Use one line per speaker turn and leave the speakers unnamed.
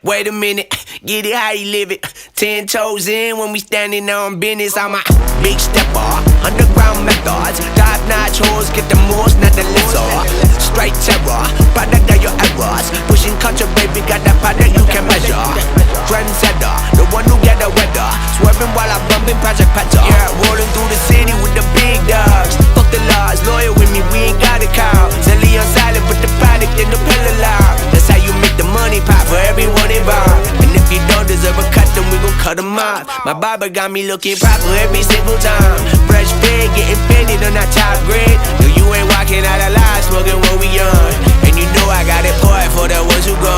Wait a minute, get it how you live it. 10 toes in when we standing on business. I'm a big stepper, underground methods. Top notch hoes, get the most, not the lesser. Straight terror, product of your errors. Pushing culture, baby, got that product you can measure. Trendsetter, the one who get the weather. Swerving while I'm bumping Project Petter. Yeah, rolling through the city with the big dogs. Fuck the laws, loyal with me, we ain't got a cow. Zelly on silent, put the product in the pill loud. That's how you make the money pop for everyone involved. And if you don't deserve a cut, then we gon' cut them off. My barber got me looking proper every single time. Fresh fade, getting painted on that top grade. No, you ain't walking out alive, smoking what we on. And you know I got it poured for the ones who go.